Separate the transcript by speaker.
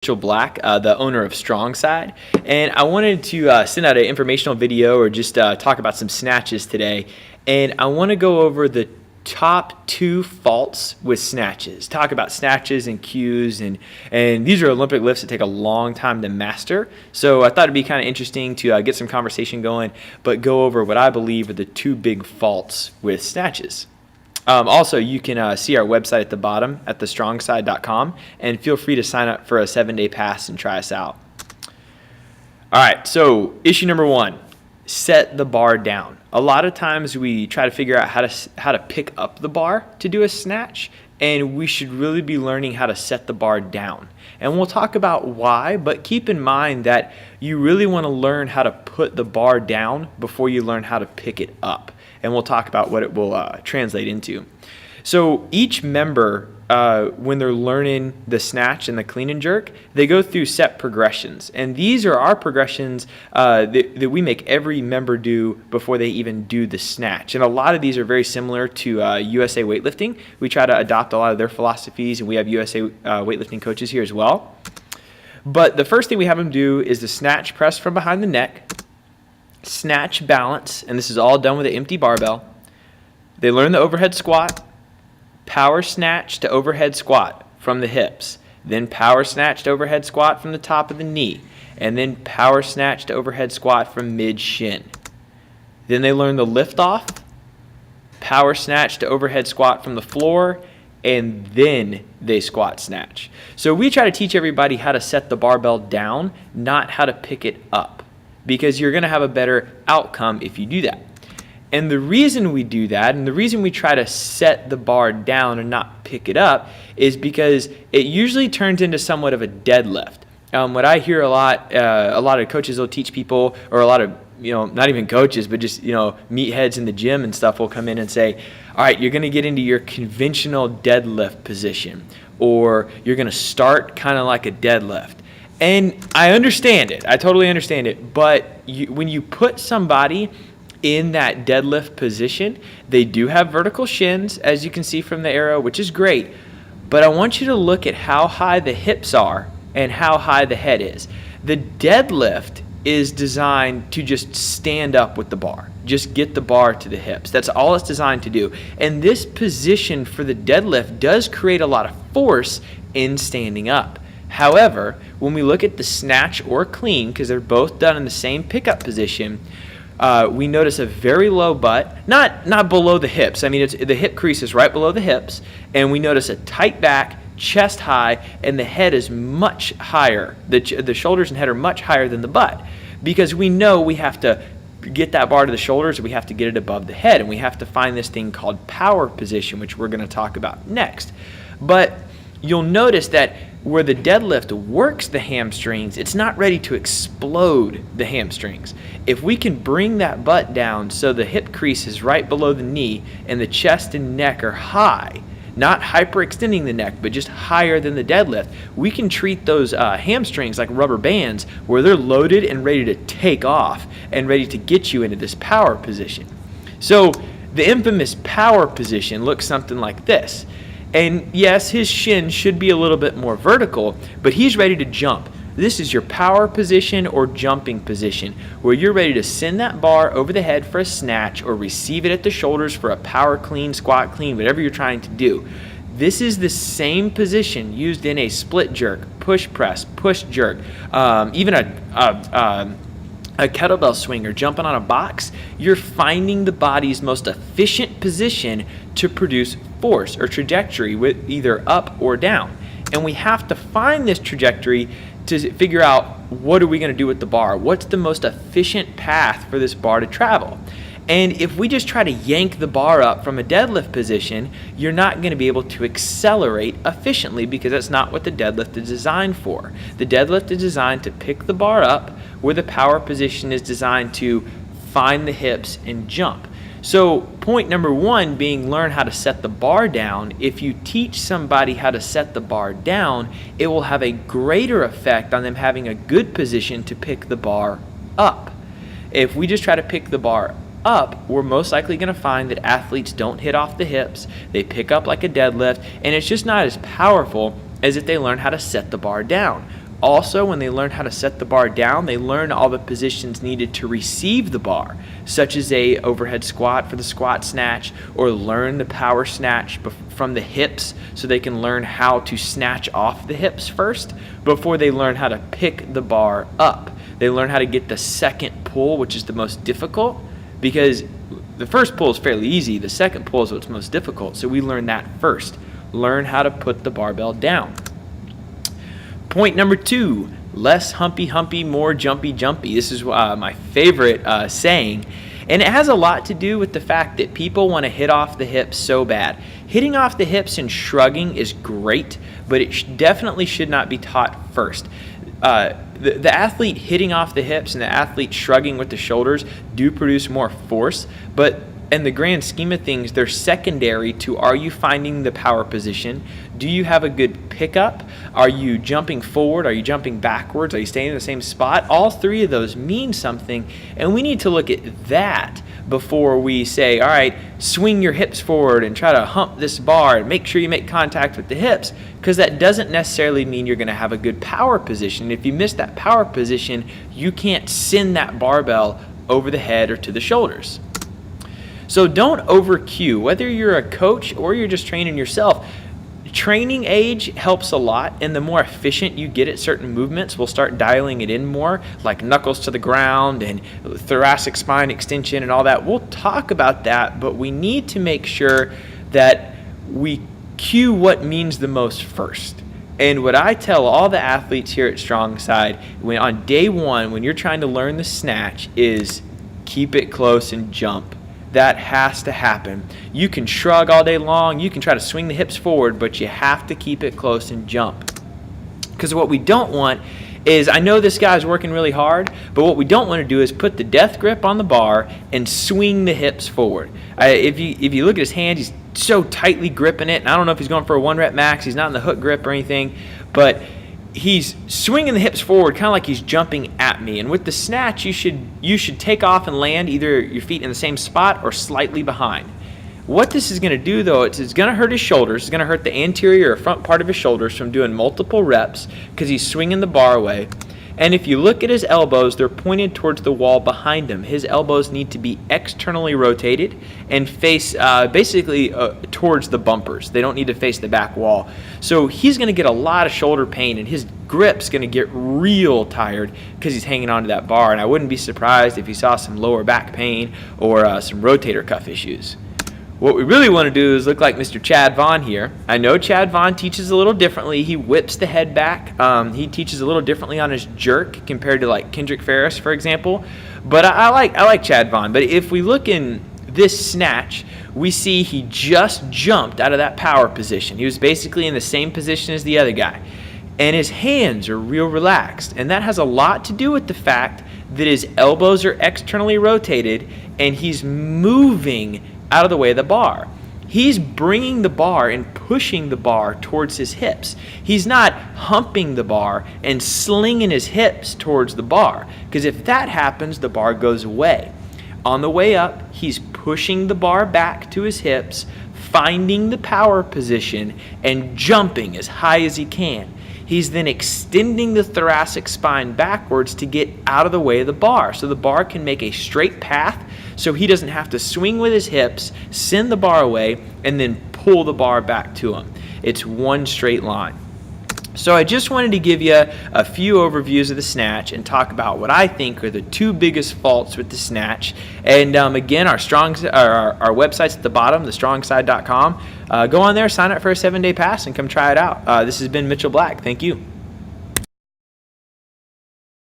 Speaker 1: Mitchell Black, the owner of Strong Side, and I wanted to send out an informational video or just talk about some snatches today. And I want to go over the top 2 faults with snatches. Talk about snatches and cues, and these are Olympic lifts that take a long time to master. So I thought it'd be kind of interesting to get some conversation going, but go over what I believe are the 2 big faults with snatches. Also, you can see our website at the bottom at thestrongside.com, and feel free to sign up for a 7-day pass and try us out. All right, so issue number 1, set the bar down. A lot of times we try to figure out how to pick up the bar to do a snatch, and we should really be learning how to set the bar down. And we'll talk about why, but keep in mind that you really want to learn how to put the bar down before you learn how to pick it up. And we'll talk about what it will translate into. So each member, when they're learning the snatch and the clean and jerk, they go through set progressions. And these are our progressions that we make every member do before they even do the snatch. And a lot of these are very similar to USA Weightlifting. We try to adopt a lot of their philosophies, and we have USA Weightlifting coaches here as well. But the first thing we have them do is the snatch press from behind the neck, snatch balance, and this is all done with an empty barbell. They learn the overhead squat, power snatch to overhead squat from the hips, then power snatch to overhead squat from the top of the knee, and then power snatch to overhead squat from mid shin. Then they learn the lift off, power snatch to overhead squat from the floor, and then they squat snatch. So we try to teach everybody how to set the barbell down, not how to pick it up, because you're going to have a better outcome if you do that. And the reason we do that, and the reason we try to set the bar down and not pick it up, is because it usually turns into somewhat of a deadlift. What I hear a lot of coaches will teach people, or a lot of, not even coaches, but just, meatheads in the gym and stuff will come in and say, all right, you're going to get into your conventional deadlift position, or you're going to start kind of like a deadlift. And I understand it. I totally understand it. But when you put somebody in that deadlift position, they do have vertical shins, as you can see from the arrow, which is great. But I want you to look at how high the hips are and how high the head is. The deadlift is designed to just stand up with the bar. Just get the bar to the hips. That's all it's designed to do. And this position for the deadlift does create a lot of force in standing up. However, when we look at the snatch or clean, because they're both done in the same pickup position, we notice a very low butt, not below the hips. I mean, the hip crease is right below the hips, and we notice a tight back, chest high, and the head is much higher. The shoulders and head are much higher than the butt, because we know we have to get that bar to the shoulders, and we have to get it above the head, and we have to find this thing called power position, which we're going to talk about next. But you'll notice that where the deadlift works the hamstrings, it's not ready to explode the hamstrings. If we can bring that butt down so the hip crease is right below the knee and the chest and neck are high, not hyperextending the neck, but just higher than the deadlift, we can treat those hamstrings like rubber bands, where they're loaded and ready to take off and ready to get you into this power position. So the infamous power position looks something like this. And yes, his shin should be a little bit more vertical, but he's ready to jump. This is your power position or jumping position, where you're ready to send that bar over the head for a snatch, or receive it at the shoulders for a power clean, squat clean, whatever you're trying to do. This is the same position used in a split jerk, push press, push jerk, even a kettlebell swing or jumping on a box. You're finding the body's most efficient position to produce force or trajectory, with either up or down. And we have to find this trajectory to figure out, what are we going to do with the bar? What's the most efficient path for this bar to travel? And if we just try to yank the bar up from a deadlift position, you're not going to be able to accelerate efficiently, because that's not what the deadlift is designed for. The deadlift is designed to pick the bar up, where the power position is designed to find the hips and jump. So point number 1 being, learn how to set the bar down. If you teach somebody how to set the bar down, it will have a greater effect on them having a good position to pick the bar up. If we just try to pick the bar up, we're most likely going to find that athletes don't hit off the hips, they pick up like a deadlift, and it's just not as powerful as if they learn how to set the bar down. Also, when they learn how to set the bar down, they learn all the positions needed to receive the bar, such as a overhead squat for the squat snatch, or learn the power snatch from the hips, so they can learn how to snatch off the hips first before they learn how to pick the bar up. They learn how to get the second pull, which is the most difficult, because the first pull is fairly easy. The second pull is what's most difficult. So we learn that first. Learn how to put the barbell down. Point number 2, less humpy, more jumpy. This is my favorite saying, and it has a lot to do with the fact that people want to hit off the hips so bad. Hitting off the hips and shrugging is great, but it definitely should not be taught first. The athlete hitting off the hips and the athlete shrugging with the shoulders do produce more force, but in the grand scheme of things, they're secondary to, are you finding the power position? Do you have a good pickup? Are you jumping forward? Are you jumping backwards? Are you staying in the same spot? All 3 of those mean something, and we need to look at that before we say, all right, swing your hips forward and try to hump this bar and make sure you make contact with the hips, because that doesn't necessarily mean you're going to have a good power position. If you miss that power position, you can't send that barbell over the head or to the shoulders. So don't over cue, whether you're a coach or you're just training yourself. Training age helps a lot, and the more efficient you get at certain movements, we'll start dialing it in more, like knuckles to the ground and thoracic spine extension and all that. We'll talk about that, but we need to make sure that we cue what means the most first. And what I tell all the athletes here at StrongSide, when on day 1, when you're trying to learn the snatch, is keep it close and jump. That has to happen. You can shrug all day long, you can try to swing the hips forward, but you have to keep it close and jump. Because what we don't want is, I know this guy's working really hard, but what we don't want to do is put the death grip on the bar and swing the hips forward. If you look at his hand, he's so tightly gripping it, and I don't know if he's going for a 1 rep max, he's not in the hook grip or anything, but he's swinging the hips forward kind of like he's jumping at me. And with the snatch, you should take off and land either your feet in the same spot or slightly behind. What this is going to do, though, it's going to hurt his shoulders. It's going to hurt the anterior or front part of his shoulders from doing multiple reps because he's swinging the bar away. And if you look at his elbows, they're pointed towards the wall behind him. His elbows need to be externally rotated and face basically towards the bumpers. They don't need to face the back wall. So he's going to get a lot of shoulder pain, and his grip's going to get real tired because he's hanging onto that bar. And I wouldn't be surprised if you saw some lower back pain or some rotator cuff issues. What we really want to do is look like Mr. Chad Vaughn here. I know Chad Vaughn teaches a little differently. He whips the head back. He teaches a little differently on his jerk compared to like Kendrick Ferris, for example. But I like Chad Vaughn. But if we look in this snatch, we see he just jumped out of that power position. He was basically in the same position as the other guy. And his hands are real relaxed. And that has a lot to do with the fact that his elbows are externally rotated and he's moving out of the way of the bar. He's bringing the bar and pushing the bar towards his hips. He's not humping the bar and slinging his hips towards the bar, because if that happens, the bar goes away. On the way up, he's pushing the bar back to his hips, finding the power position, and jumping as high as he can. He's then extending the thoracic spine backwards to get out of the way of the bar, so the bar can make a straight path, so he doesn't have to swing with his hips, send the bar away, and then pull the bar back to him. It's one straight line. So I just wanted to give you a few overviews of the snatch and talk about what I think are the 2 biggest faults with the snatch. And again, our website's at the bottom, thestrongside.com. Go on there, sign up for a 7-day pass, and come try it out. This has been Mitchell Black. Thank you.